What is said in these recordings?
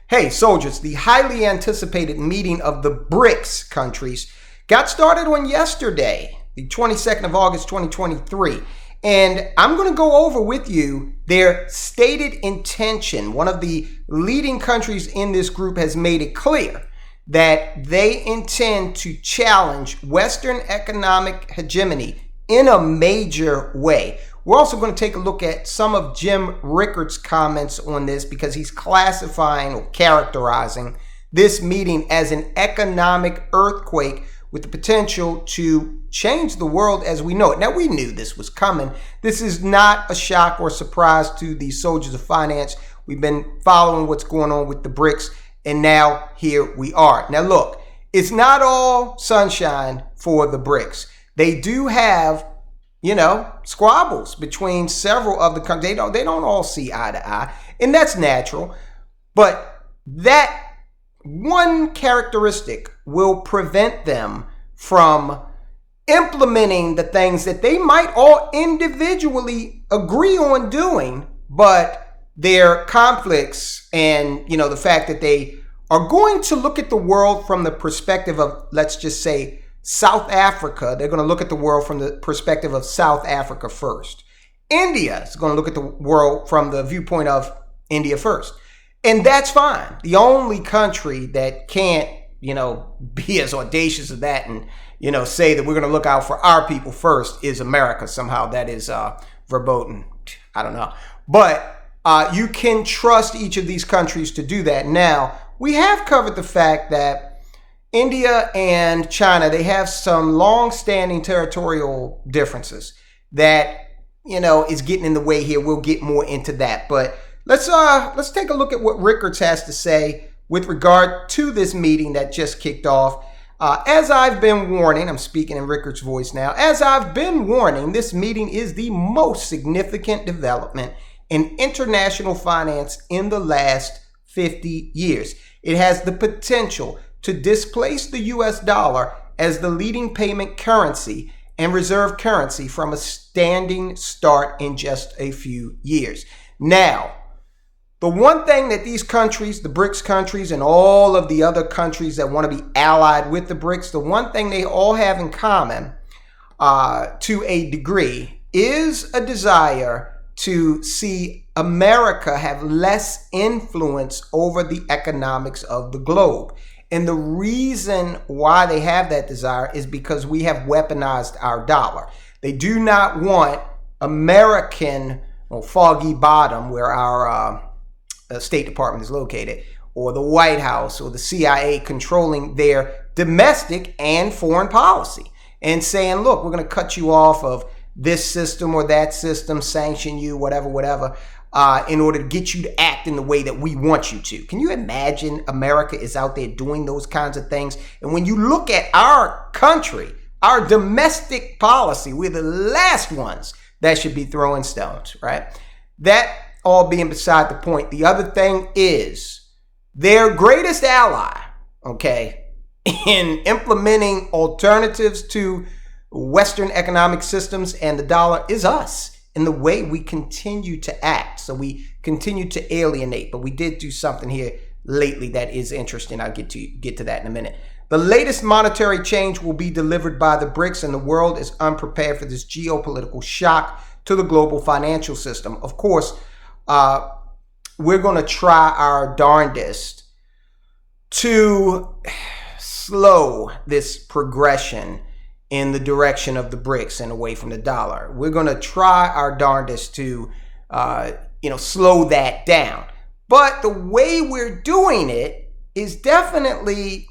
Hey, soldiers, the highly anticipated meeting of the BRICS countries got started on yesterday, the 22nd of August, 2023. And I'm going to go over with you their stated intention. One of the leading countries in this group has made it clear that they intend to challenge Western economic hegemony in a major way. We're also going to take a look at some of Jim Rickards' comments on this because he's classifying or characterizing this meeting as an economic earthquake with the potential to change the world as we know it. Now, we knew this was coming. This is not a shock or surprise to the soldiers of finance. We've been following what's going on with the BRICS, and now here we are. Now, look, it's not all sunshine for the BRICS. They do have, squabbles between several of the countries. They don't all see eye to eye, and that's natural. But that one characteristic will prevent them from implementing the things that they might all individually agree on doing, but their conflicts and, the fact that they are going to look at the world from the perspective of, let's just say, South Africa. They're going to look at the world from the perspective of South Africa first. India is going to look at the world from the viewpoint of India first. And that's fine. The only country that can't, be as audacious as that and, say that we're going to look out for our people first is America. Somehow that is verboten. I don't know. But you can trust each of these countries to do that. Now, we have covered the fact that India and China, they have some long-standing territorial differences that, is getting in the way here. We'll get more into that. But let's take a look at what Rickards has to say with regard to this meeting that just kicked off. As I've been warning, I'm speaking in Rickards' voice now. As I've been warning, this meeting is the most significant development in international finance in the last 50 years. It has the potential to displace the US dollar as the leading payment currency and reserve currency from a standing start in just a few years. Now, the one thing that these countries, the BRICS countries and all of the other countries that want to be allied with the BRICS, the one thing they all have in common to a degree is a desire to see America have less influence over the economics of the globe. And the reason why they have that desire is because we have weaponized our dollar. They do not want American Foggy Bottom, where our State Department is located, or the White House or the CIA controlling their domestic and foreign policy and saying, look, we're going to cut you off of this system or that system, sanction you, whatever, in order to get you to act in the way that we want you to. Can you imagine America is out there doing those kinds of things? And when you look at our country, our domestic policy, we're the last ones that should be throwing stones, right? That all being beside the point. The other thing is their greatest ally, in implementing alternatives to Western economic systems and the dollar is us. In the way we continue to act. So we continue to alienate, but we did do something here lately that is interesting. I'll get to that in a minute. The latest monetary change will be delivered by the BRICS, and the world is unprepared for this geopolitical shock to the global financial system. Of course, we're going to try our darndest to slow this progression in the direction of the BRICS and away from the dollar. We're going to try our darndest to, slow that down. But the way we're doing it is definitely,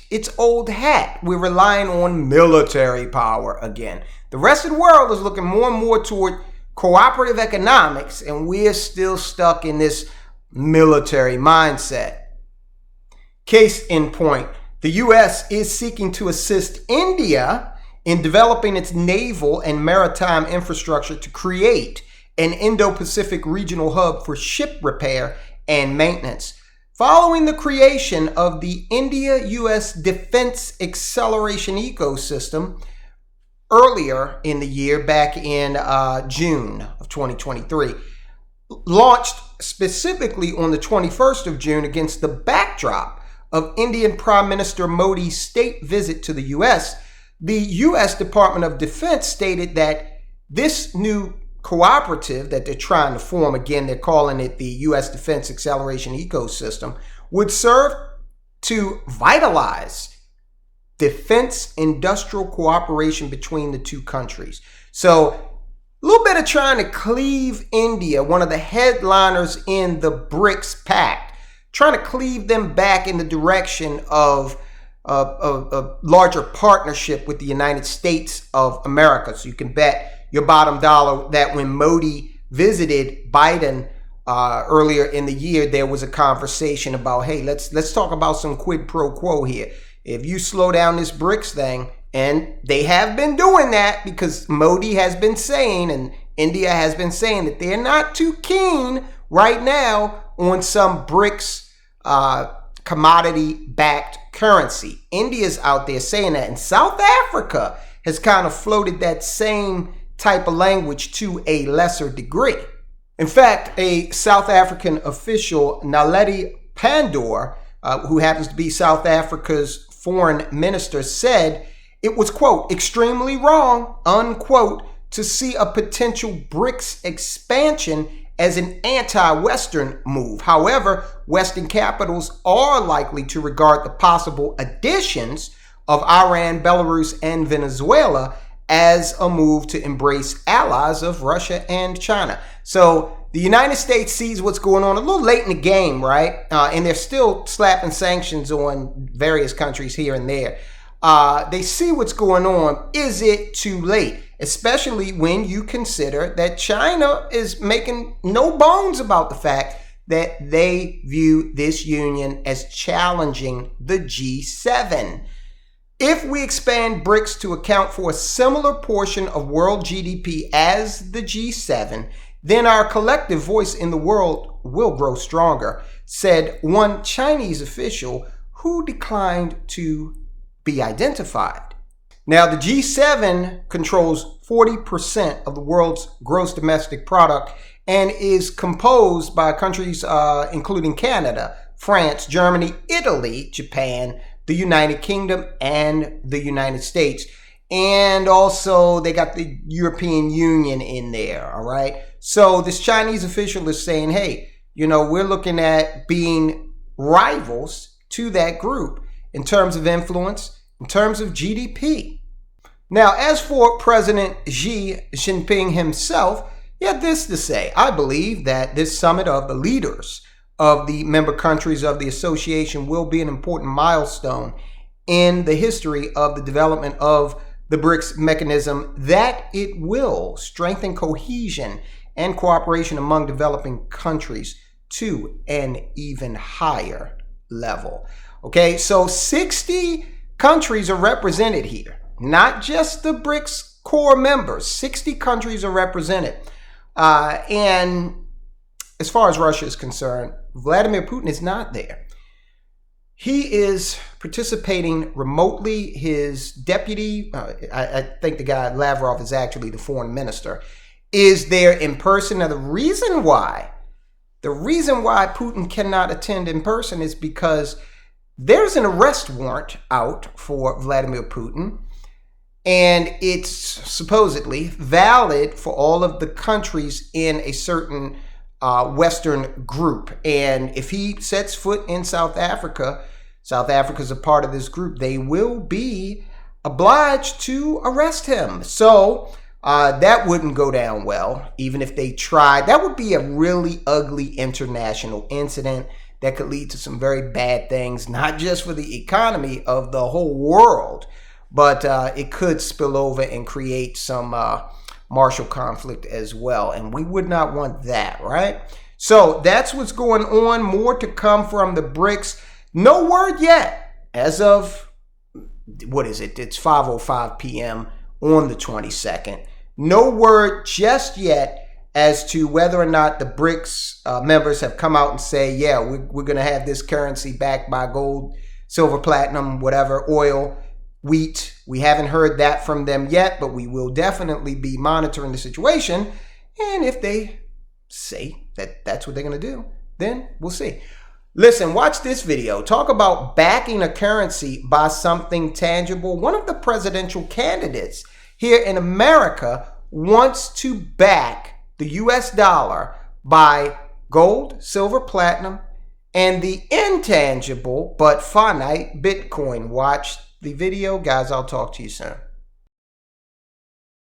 it's old hat. We're relying on military power again. The rest of the world is looking more and more toward cooperative economics, and we're still stuck in this military mindset. Case in point, the U.S. is seeking to assist India in developing its naval and maritime infrastructure to create an Indo-Pacific regional hub for ship repair and maintenance. Following the creation of the India-US Defense Acceleration Ecosystem earlier in the year, back in June of 2023, launched specifically on the 21st of June against the backdrop of Indian Prime Minister Modi's state visit to the U.S., the U.S. Department of Defense stated that this new cooperative that they're trying to form, again, they're calling it the U.S. Defense Acceleration Ecosystem, would serve to vitalize defense industrial cooperation between the two countries. So a little bit of trying to cleave India, one of the headliners in the BRICS Pact, trying to cleave them back in the direction of a larger partnership with the United States of America. So you can bet your bottom dollar that when Modi visited Biden earlier in the year, there was a conversation about, hey, let's talk about some quid pro quo here. If you slow down this BRICS thing, and they have been doing that because Modi has been saying, and India has been saying, that they're not too keen right now on some BRICS commodity-backed currency. India's out there saying that, and South Africa has kind of floated that same type of language to a lesser degree. In fact, a South African official, Naledi Pandor, who happens to be South Africa's foreign minister, said it was, quote, extremely wrong, unquote, to see a potential BRICS expansion as an anti-Western move. However, Western capitals are likely to regard the possible additions of Iran, Belarus, and Venezuela as a move to embrace allies of Russia and China. So the United States sees what's going on a little late in the game, right? And they're still slapping sanctions on various countries here and there. They see what's going on. Is it too late? Especially when you consider that China is making no bones about the fact that they view this union as challenging the G7. If we expand BRICS to account for a similar portion of world GDP as the G7, then our collective voice in the world will grow stronger, said one Chinese official who declined to be identified. Now, the G7 controls 40% of the world's gross domestic product and is composed by countries including Canada, France, Germany, Italy, Japan, the United Kingdom, and the United States. And also they got the European Union in there, all right? So this Chinese official is saying, hey, we're looking at being rivals to that group in terms of influence, in terms of GDP. Now, as for President Xi Jinping himself, he had this to say: I believe that this summit of the leaders of the member countries of the association will be an important milestone in the history of the development of the BRICS mechanism, that it will strengthen cohesion and cooperation among developing countries to an even higher level. Okay, so 60 countries are represented here, not just the BRICS core members. 60 countries are represented. And as far as Russia is concerned, Vladimir Putin is not there. He is participating remotely. His deputy, I think the guy Lavrov is actually the foreign minister, is there in person. Now, the reason why Putin cannot attend in person is because there's an arrest warrant out for Vladimir Putin, and it's supposedly valid for all of the countries in a certain Western group. And if he sets foot in South Africa, South Africa's a part of this group, they will be obliged to arrest him. So that wouldn't go down well, even if they tried. That would be a really ugly international incident that could lead to some very bad things, not just for the economy of the whole world, but it could spill over and create some martial conflict as well. And we would not want that, right? So that's what's going on. More to come from the BRICS. No word yet as of, what is it? It's 5:05 p.m. on the 22nd. No word just yet as to whether or not the BRICS members have come out and say, yeah, we're going to have this currency backed by gold, silver, platinum, whatever, oil, wheat. We haven't heard that from them yet, but we will definitely be monitoring the situation. And if they say that's what they're going to do, then we'll see. Listen, watch this video. Talk about backing a currency by something tangible. One of the presidential candidates here in America wants to back the US dollar by gold, silver, platinum, and the intangible but finite Bitcoin. Watch the video. Guys, I'll talk to you soon.